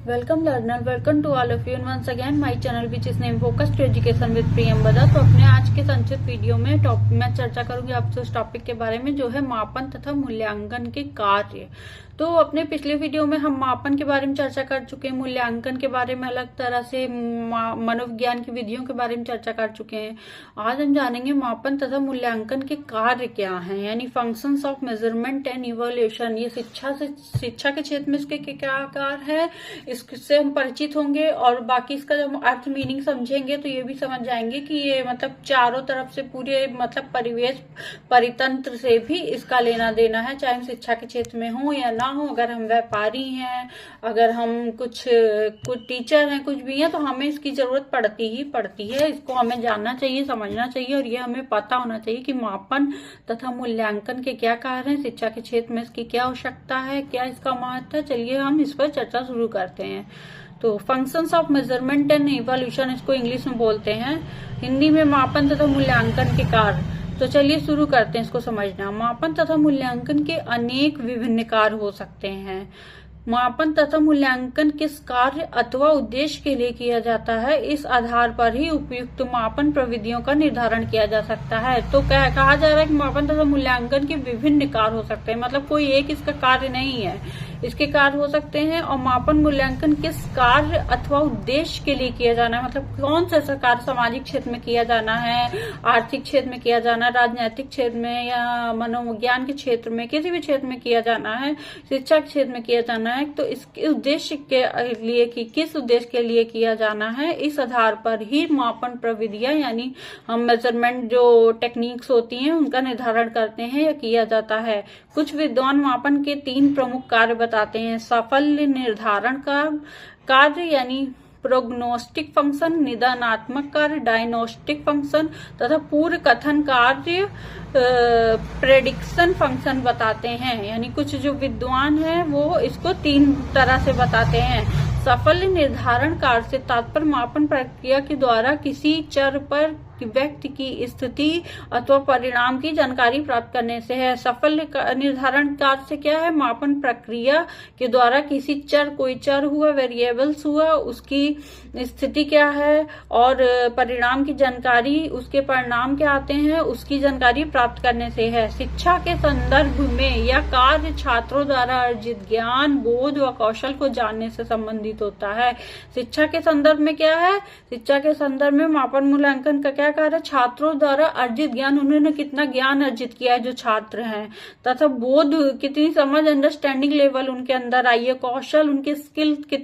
Welcome learner, welcome to all of you and once again my channel which is named Focus to Education with प्रियम बदा। तो अपने आज के संक्षिप्त video में मैं चर्चा करूंगी आपसे उस टॉपिक के बारे में जो है मापन तथा मूल्यांकन के कार्य। तो अपने पिछले वीडियो में हम मापन के बारे में चर्चा कर चुके हैं, मूल्यांकन के बारे में अलग तरह से मनोविज्ञान की विधियों के बारे में चर्चा कर चुके हैं। आज हम जानेंगे मापन तथा मूल्यांकन के कार्य क्या हैं, यानी functions of measurement and evolution. ये शिक्षा के क्षेत्र में इसके क्या कार्य है, इससे हम परिचित होंगे और बाकी इसका जब अर्थ मीनिंग समझेंगे तो ये भी समझ जाएंगे कि ये मतलब चारों तरफ से पूरे मतलब परिवेश परितंत्र से भी इसका लेना देना है, चाहे हम शिक्षा के क्षेत्र में हो या ना हो। अगर हम व्यापारी हैं, अगर हम कुछ टीचर हैं, कुछ भी हैं, तो हमें इसकी जरूरत पड़ती है। इसको हमें जानना चाहिए, समझना चाहिए और ये हमें पता होना चाहिए कि मापन तथा मूल्यांकन के क्या कार्य हैं, शिक्षा के क्षेत्र में इसकी क्या आवश्यकता है, क्या इसका महत्व है। चलिए हम इस पर चर्चा शुरू करते हैं। तो functions of measurement and evolution इसको इंग्लिश में बोलते हैं, हिंदी में मापन तथा मूल्यांकन के कार्य। तो चलिए शुरू करते हैं इसको समझना। मापन तथा मूल्यांकन के अनेक विभिन्न कार्य हो सकते हैं। मापन तथा मूल्यांकन किस कार्य अथवा उद्देश्य के लिए किया जाता है, इस आधार पर ही उपयुक्त मापन प्रविधियों का निर्धारण किया जा सकता है। तो कहा जा रहा है कि मापन तथा मूल्यांकन के विभिन्न कार्य हो सकते हैं, मतलब कोई एक इसका कार्य नहीं है, इसके कार्य हो सकते हैं। और मापन मूल्यांकन किस कार्य अथवा उद्देश्य के लिए किया जाना है, मतलब कौन सा ऐसा कार्य सामाजिक क्षेत्र में किया जाना है, आर्थिक क्षेत्र में किया जाना है, राजनीतिक क्षेत्र में या मनोविज्ञान के क्षेत्र में, किसी भी क्षेत्र में किया जाना है, शिक्षा के क्षेत्र में किया जाना है। तो इसके उद्देश्य के लिए कि किस उद्देश्य के लिए किया जाना है, इस आधार पर ही मापन प्रविधियां यानी हम मेजरमेंट जो टेक्निक्स होती हैं उनका निर्धारण करते हैं या किया जाता है। कुछ विद्वान मापन के 3 प्रमुख कार्य बताते हैं: साफल्य निर्धारण का कार्य यानी प्रोग्नोस्टिक फंक्शन, निदानात्मक कार्य डायग्नोस्टिक फंक्शन तथा पूर्व कथन कार्य प्रेडिक्शन फंक्शन बताते हैं। यानी कुछ जो विद्वान हैं वो इसको 3 तरह से बताते हैं। साफल्य निर्धारण कार्य से तात्पर्य मापन प्रक्रिया के द्वारा किसी चर पर व्यक्ति की स्थिति अथवा परिणाम की जानकारी प्राप्त करने से है। सफल निर्धारण कार्य से क्या है, मापन प्रक्रिया के द्वारा किसी कोई चर हुआ, वेरिएबल्स हुआ, उसकी स्थिति क्या है और परिणाम की जानकारी, उसके परिणाम क्या आते हैं, उसकी जानकारी प्राप्त करने से है। शिक्षा के संदर्भ में यह कार्य छात्रों द्वारा अर्जित ज्ञान, बोध व कौशल को जानने से संबंधित होता है। शिक्षा के संदर्भ में क्या है, शिक्षा के संदर्भ में मापन मूल्यांकन का क्या कार्य, छात्रों द्वारा अर्जित ज्ञान, उन्होंने कितना ज्ञान अर्जित किया है जो छात्र हैं, तथा बोध, कितनी समझ, अंडरस्टैंडिंग लेवल उनके अंदर आई है, कौशल, उनके स्किल